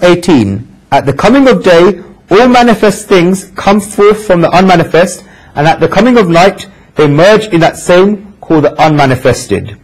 18. At the coming of day, all manifest things come forth from the unmanifest, and at the coming of night, they merge in that same called the unmanifested.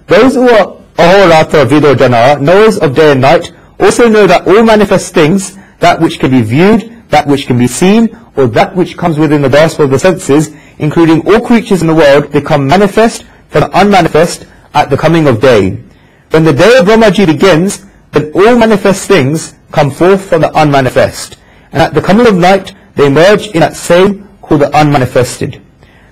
Those who are Ahorata Vido Jana, knowers of day and night, also know that all manifest things, that which can be viewed, that which can be seen, or that which comes within the grasp of the senses, including all creatures in the world, become manifest from the unmanifest at the coming of day. When the day of Brahmaji begins, then all manifest things come forth from the unmanifest, and at the coming of night, they merge in that same called the unmanifested.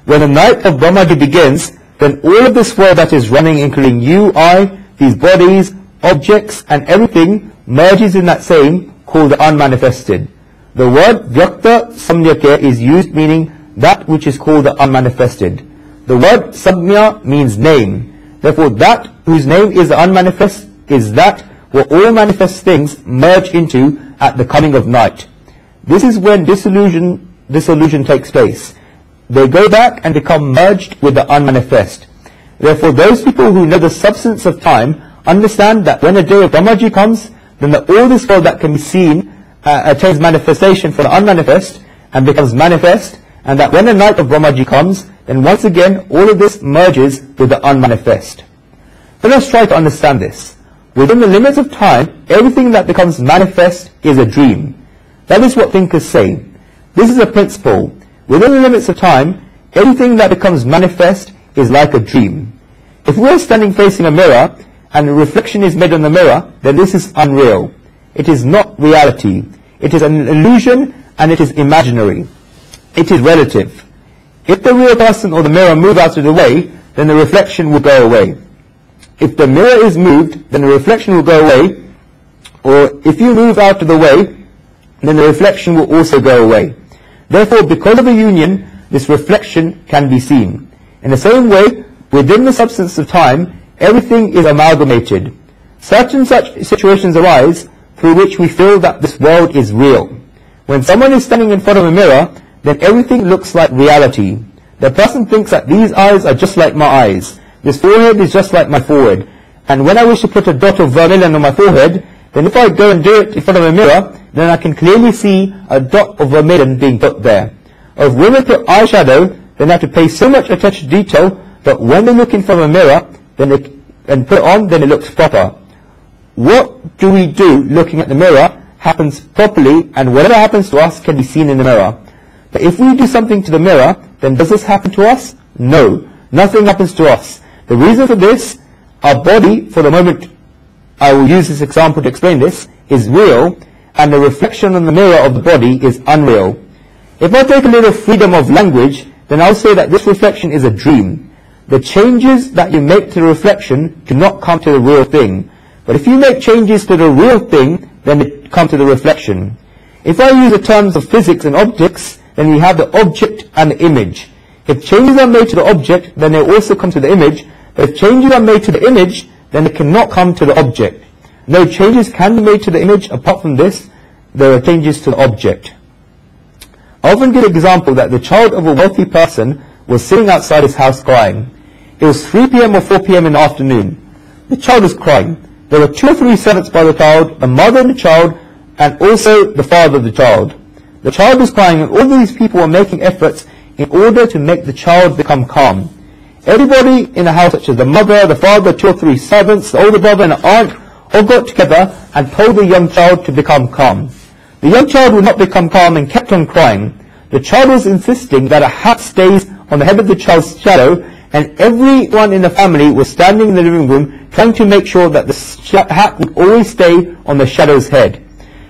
When the night of Brahmaji begins, then all of this world that is running, including you, I, these bodies, objects, and everything, merges in that same called the unmanifested. The word Vyakta Samyakya is used meaning that which is called the unmanifested. The word Samya means name. Therefore, that whose name is the unmanifest is that where all manifest things merge into at the coming of night. This is when dissolution takes place. They go back and become merged with the unmanifest. Therefore, those people who know the substance of time understand that when the day of Brahmaji comes, then all this world that can be seen attains manifestation for the unmanifest and becomes manifest, and that when the night of Brahmaji comes, then once again all of this merges with the unmanifest. Let us try to understand this. Within the limits of time, everything that becomes manifest is a dream. That is what thinkers say. This is a principle. Within the limits of time, everything that becomes manifest is like a dream. If we are standing facing a mirror and a reflection is made on the mirror, then this is unreal. It is not reality. It is an illusion and it is imaginary. It is relative. If the real person or the mirror move out of the way, then the reflection will go away. If the mirror is moved, then the reflection will go away. Or if you move out of the way, then the reflection will also go away. Therefore, because of a union, this reflection can be seen. In the same way, within the substance of time, everything is amalgamated. Such and such situations arise through which we feel that this world is real. When someone is standing in front of a mirror, then everything looks like reality. The person thinks that these eyes are just like my eyes. This forehead is just like my forehead. And when I wish to put a dot of vermilion on my forehead, then if I go and do it in front of a mirror, then I can clearly see a dot of vermilion being put there. If women put eyeshadow, then they have to pay so much attention to detail that when they look in front of a mirror, and put it on, then it looks proper. What do we do looking at the mirror happens properly, and whatever happens to us can be seen in the mirror. But if we do something to the mirror, then does this happen to us? No, nothing happens to us. The reason for this, our body, for the moment, I will use this example to explain this, is real, and the reflection on the mirror of the body is unreal. If I take a little freedom of language, then I'll say that this reflection is a dream. The changes that you make to the reflection do not come to the real thing. But if you make changes to the real thing, then they come to the reflection. If I use the terms of physics and optics, then we have the object and the image. If changes are made to the object, then they also come to the image. But if changes are made to the image, then they cannot come to the object. No changes can be made to the image. Apart from this, there are changes to the object. I often give an example that the child of a wealthy person was sitting outside his house crying. It was 3 p.m. or 4 p.m. in the afternoon. The child was crying. There were 2 or 3 servants by the child, the mother of the child, and also the father of the child. The child was crying, and all these people were making efforts in order to make the child become calm. Everybody in the house, such as the mother, the father, 2 or 3 servants, the older brother and the aunt, all got together and told the young child to become calm. The young child would not become calm and kept on crying. The child was insisting that a hat stays on the head of the child's shadow, and everyone in the family was standing in the living room trying to make sure that the hat would always stay on the shadow's head.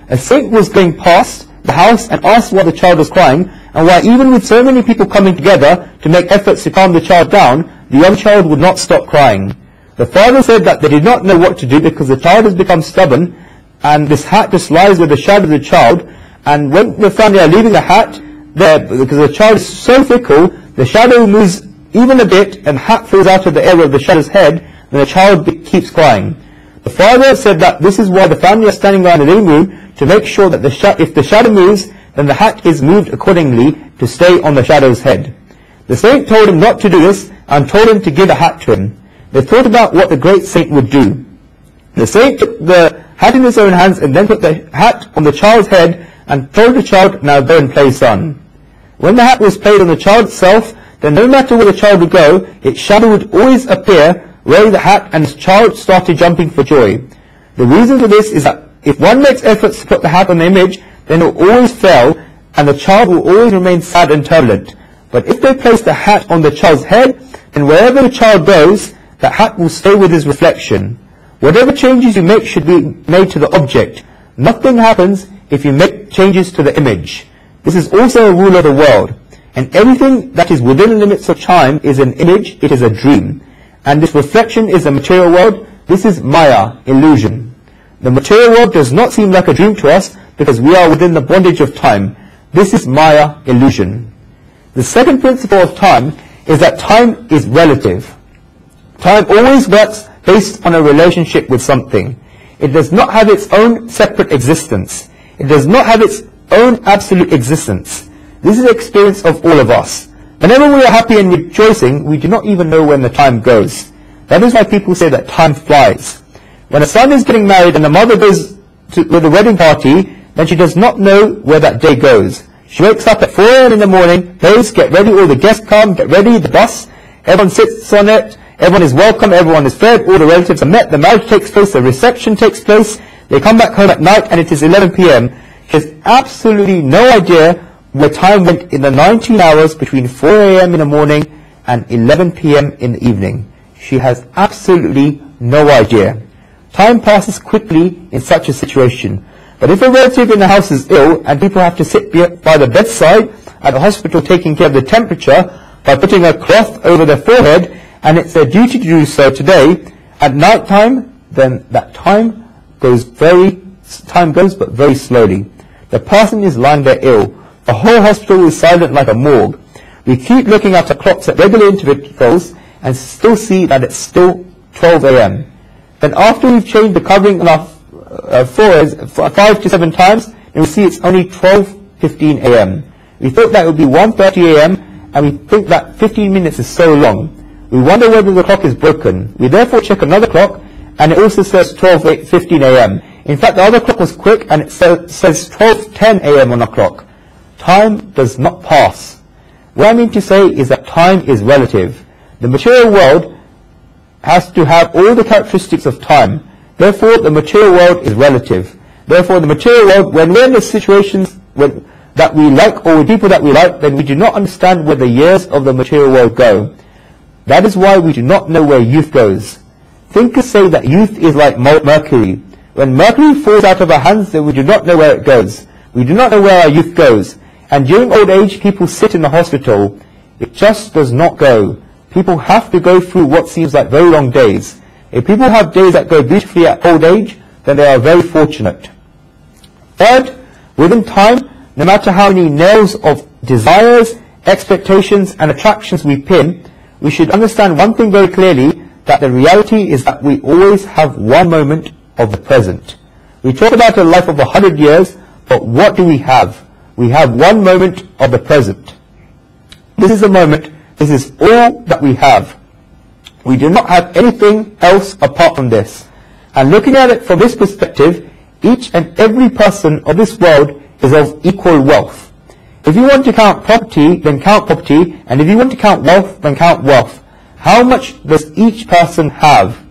A saint was going past the house and asked why the child was crying, and why even with so many people coming together to make efforts to calm the child down, the young child would not stop crying. The father said that they did not know what to do because the child has become stubborn, and this hat just lies with the shadow of the child, and when the family are leaving the hat there, because the child is so fickle, the shadow moves even a bit, and hat falls out of the area of the shadow's head, and the child keeps crying. The father said that this is why the family are standing around the living room, to make sure that if the shadow moves, then the hat is moved accordingly to stay on the shadow's head. The saint told him not to do this, and told him to give a hat to him. They thought about what the great saint would do. The saint took the hat in his own hands and then put the hat on the child's head and told the child, "Now go and play, son." When the hat was played on the child itself, then no matter where the child would go, its shadow would always appear wearing the hat, and the child started jumping for joy. The reason for this is that if one makes efforts to put the hat on the image, then it will always fail, and the child will always remain sad and turbulent. But if they place the hat on the child's head, then wherever the child goes, the hat will stay with his reflection. Whatever changes you make should be made to the object. Nothing happens if you make changes to the image. This is also a rule of the world. And everything that is within the limits of time is an image, it is a dream. And this reflection is the material world. This is Maya, illusion. The material world does not seem like a dream to us because we are within the bondage of time. This is Maya, illusion. The second principle of time is that time is relative. Time always works based on a relationship with something. It does not have its own separate existence. It does not have its own absolute existence. This is the experience of all of us. Whenever we are happy and rejoicing, we do not even know when the time goes. That is why people say that time flies. When a son is getting married and the mother goes to the wedding party, then she does not know where that day goes. She wakes up at 4 a.m. in the morning, plays, get ready, all the guests come, get ready, the bus, everyone sits on it, everyone is welcome, everyone is fed, all the relatives are met, the marriage takes place, the reception takes place, they come back home at night and it is 11 p.m. She has absolutely no idea where time went in the 19 hours between 4 a.m. in the morning and 11 p.m. in the evening. She has absolutely no idea. Time passes quickly in such a situation. But if a relative in the house is ill and people have to sit by the bedside at the hospital taking care of the temperature by putting a cloth over their forehead, and it's their duty to do so today, at night time, then that time goes but very slowly. The person is lying there ill. The whole hospital is silent like a morgue. We keep looking at our clocks at regular intervals and still see that it's still 12 a.m. Then after we've changed the covering on our foreheads 5 to 7 times, and we see it's only 12:15 a.m. We thought that it would be 1:30 a.m. and we think that 15 minutes is so long. We wonder whether the clock is broken. We therefore check another clock and it also says 12:15 a.m. In fact, the other clock was quick and it says 12:10 a.m. on the clock. Time does not pass. What I mean to say is that time is relative. The material world has to have all the characteristics of time. Therefore, the material world is relative. Therefore, the material world, when we're in the situations that we like or with people that we like, then we do not understand where the years of the material world go. That is why we do not know where youth goes. Thinkers say that youth is like mercury. When mercury falls out of our hands, then we do not know where it goes. We do not know where our youth goes. And during old age, people sit in the hospital. It just does not go. People have to go through what seems like very long days. If people have days that go beautifully at old age, then they are very fortunate. Third, within time, no matter how many nails of desires, expectations, and attractions we pin, we should understand one thing very clearly, that the reality is that we always have one moment of the present. We talk about a life of 100 years, but what do we have? We have one moment of the present. This is the moment. This is all that we have. We do not have anything else apart from this. And looking at it from this perspective, each and every person of this world is of equal wealth. If you want to count property, then count property, and if you want to count wealth, then count wealth. How much does each person have?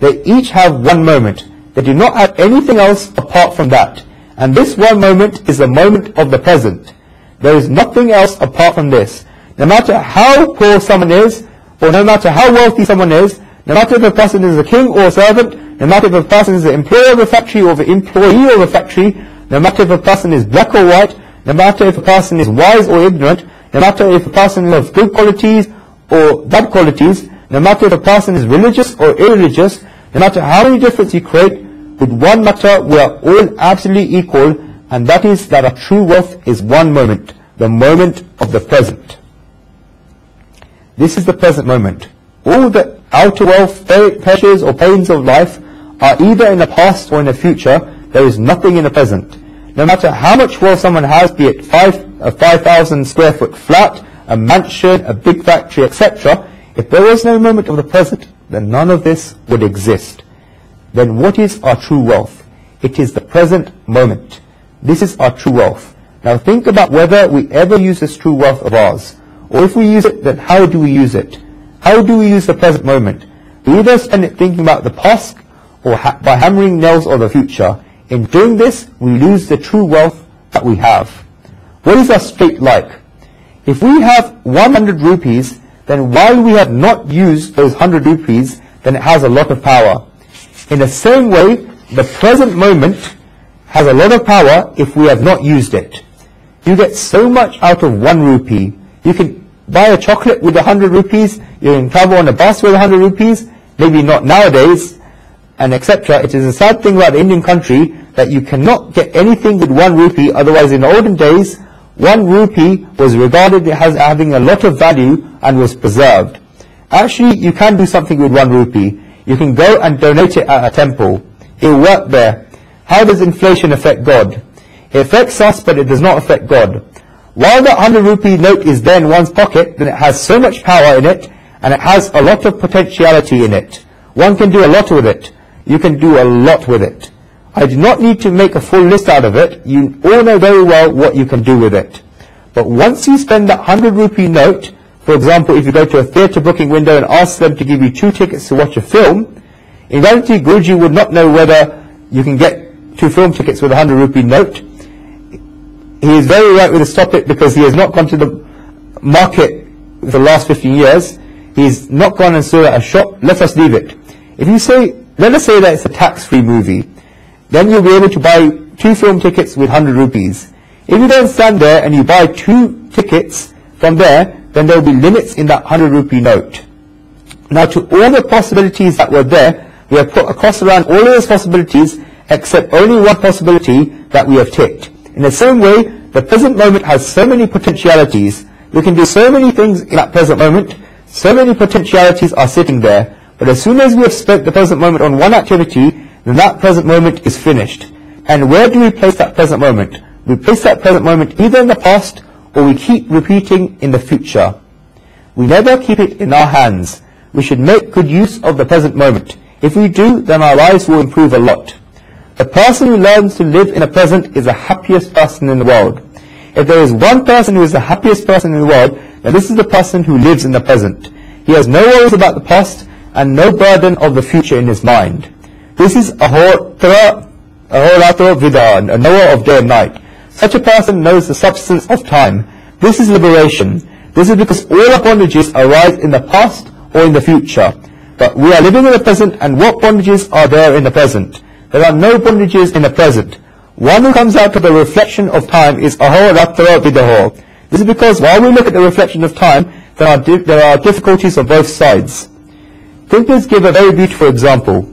They each have one moment. They do not have anything else apart from that. And this one moment is the moment of the present. There is nothing else apart from this. No matter how poor someone is, or no matter how wealthy someone is, no matter if a person is a king or a servant, no matter if a person is the employer of a factory or the employee of a factory, no matter if a person is black or white, no matter if a person is wise or ignorant, no matter if a person has good qualities or bad qualities, no matter if a person is religious or irreligious, no matter how many difference you create, with one matter we are all absolutely equal, and that is that our true wealth is one moment, the moment of the present. This is the present moment. All the outer wealth, pleasures or pains of life are either in the past or in the future. There is nothing in the present. No matter how much wealth someone has, be it a 5,000 square foot flat, a mansion, a big factory, etc., if there was no moment of the present, then none of this would exist. then what is our true wealth? It is the present moment. This is our true wealth. Now think about whether we ever use this true wealth of ours. Or if we use it, then how do we use it? How do we use the present moment? We either spend it thinking about the past or by hammering nails on the future. In doing this, we lose the true wealth that we have. What is our state like? If we have 100 rupees, then while we have not used those 100 rupees, then it has a lot of power. In the same way, the present moment has a lot of power if we have not used it. You get so much out of 1 rupee. You can buy a chocolate with 100 rupees, you can travel on a bus with 100 rupees, maybe not nowadays, and etc. It is a sad thing about the Indian country that you cannot get anything with 1 rupee, otherwise in the olden days, 1 rupee was regarded as having a lot of value and was preserved. Actually, you can do something with 1 rupee. You can go and donate it at a temple. It will work there. How does inflation affect God? It affects us, but it does not affect God. While that 100 rupee note is there in one's pocket, then it has so much power in it, and it has a lot of potentiality in it. One can do a lot with it. You can do a lot with it. I do not need to make a full list out of it. You all know very well what you can do with it. But once you spend that 100 rupee note, for example, if you go to a theatre booking window and ask them to give you 2 tickets to watch a film, in reality, Guruji would not know whether you can get 2 film tickets with a 100 rupee note. He is very likely to stop it because he has not gone to the market for the last 15 years. He's not gone and saw at a shop. Let us leave it. If you say, let us say that it's a tax-free movie, then you'll be able to buy 2 film tickets with 100 rupees. If you don't stand there and you buy 2 tickets from there, then there will be limits in that 100 rupee note. Now, to all the possibilities that were there, we have put a cross around all those possibilities except only one possibility that we have ticked. In the same way, the present moment has so many potentialities. We can do so many things in that present moment. So many potentialities are sitting there. But as soon as we have spent the present moment on one activity, then that present moment is finished. And where do we place that present moment? We place that present moment either in the past or we keep repeating in the future. We never keep it in our hands. We should make good use of the present moment. If we do, then our lives will improve a lot. The person who learns to live in the present is the happiest person in the world. If there is one person who is the happiest person in the world, then this is the person who lives in the present. He has no worries about the past and no burden of the future in his mind. This is ahoratra vida, a knower of day and night. Such a person knows the substance of time. This is liberation. This is because all our bondages arise in the past or in the future. But we are living in the present, and what bondages are there in the present? There are no bondages in the present. One who comes out of the reflection of time is ahoratra vidaho. This is because while we look at the reflection of time, there are difficulties on both sides. Thinkers give a very beautiful example.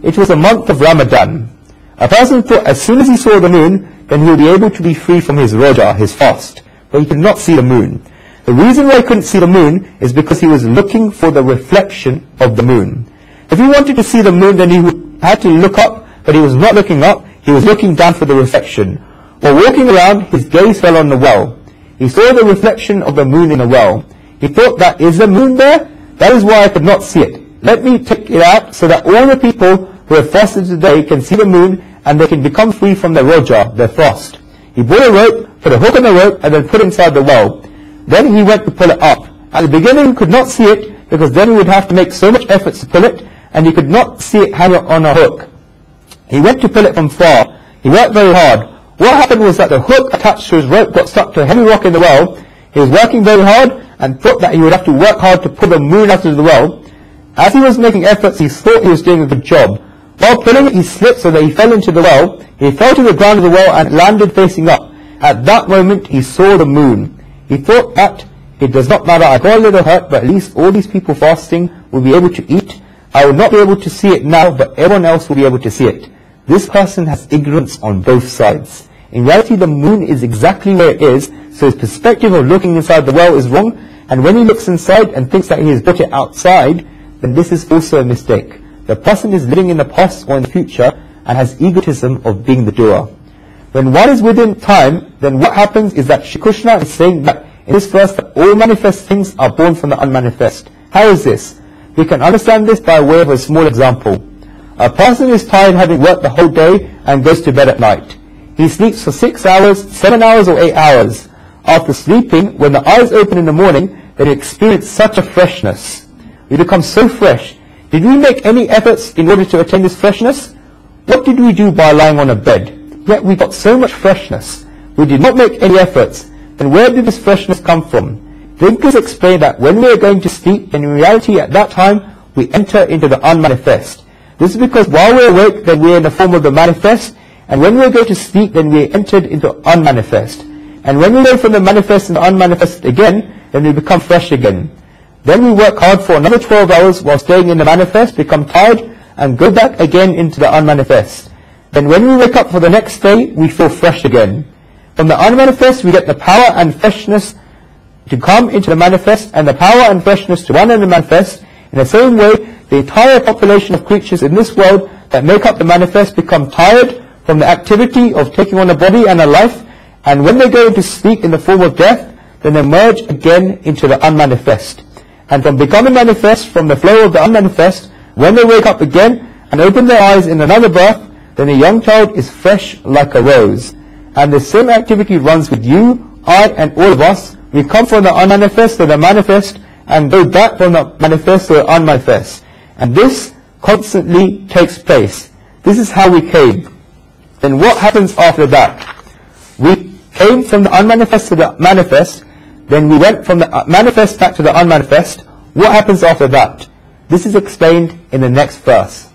It was a month of Ramadan. A person thought as soon as he saw the moon, then he would be able to be free from his roja, his fast. But he could not see the moon. The reason why he couldn't see the moon is because he was looking for the reflection of the moon. If he wanted to see the moon, then he had to look up, but he was not looking up, he was looking down for the reflection. While walking around, his gaze fell on the well. He saw the reflection of the moon in the well. He thought, that is the moon there? That is why I could not see it. Let me take it out so that all the people who have fasted today can see the moon and they can become free from their roja, their fast. He bought a rope, put a hook on the rope, and then put it inside the well. Then he went to pull it up. At the beginning he could not see it because then he would have to make so much effort to pull it, and he could not see it hang on a hook. He went to pull it from far. He worked very hard. What happened was that the hook attached to his rope got stuck to a heavy rock in the well. He was working very hard and thought that he would have to work hard to pull the moon out of the well. As he was making efforts, he thought he was doing a good job. While pulling it, he slipped so that he fell into the well. He fell to the ground of the well and landed facing up. At that moment, he saw the moon. He thought that it does not matter, I got a little hurt, but at least all these people fasting will be able to eat. I will not be able to see it now, but everyone else will be able to see it. This person has ignorance on both sides. In reality, the moon is exactly where it is, so his perspective of looking inside the well is wrong, and when he looks inside and thinks that he has put it outside, then this is also a mistake. The person is living in the past or in the future and has egotism of being the doer. When one is within time, then what happens is that Shri Krishna is saying that in this verse that all manifest things are born from the unmanifest. How is this? We can understand this by way of a small example. A person is tired having worked the whole day and goes to bed at night. He sleeps for 6 hours, 7 hours or 8 hours. After sleeping, when the eyes open in the morning, they experience such a freshness. We become so fresh. Did we make any efforts in order to attain this freshness? What did we do by lying on a bed? Yet we got so much freshness. We did not make any efforts. Then where did this freshness come from? Thinkers explain that when we are going to sleep, then in reality at that time, we enter into the unmanifest. This is because while we're awake, then we're in the form of the manifest, and when we go to sleep, then we entered into unmanifest. And when we go from the manifest and the unmanifest again, then we become fresh again. Then we work hard for another 12 hours while staying in the manifest, become tired, and go back again into the unmanifest. Then when we wake up for the next day, we feel fresh again. From the unmanifest, we get the power and freshness to come into the manifest, and the power and freshness to run in the manifest. In the same way, the entire population of creatures in this world that make up the manifest become tired from the activity of taking on a body and a life, and when they go into sleep in the form of death, then they merge again into the unmanifest. And from becoming manifest, from the flow of the unmanifest, when they wake up again and open their eyes in another birth, then the young child is fresh like a rose. And the same activity runs with you, I, and all of us. We come from the unmanifest to the manifest, and go back from the manifest to the unmanifest. And this constantly takes place. This is how we came. Then what happens after that? We came from the unmanifest to the manifest, then we went from the manifest back to the unmanifest. What happens after that? This is explained in the next verse.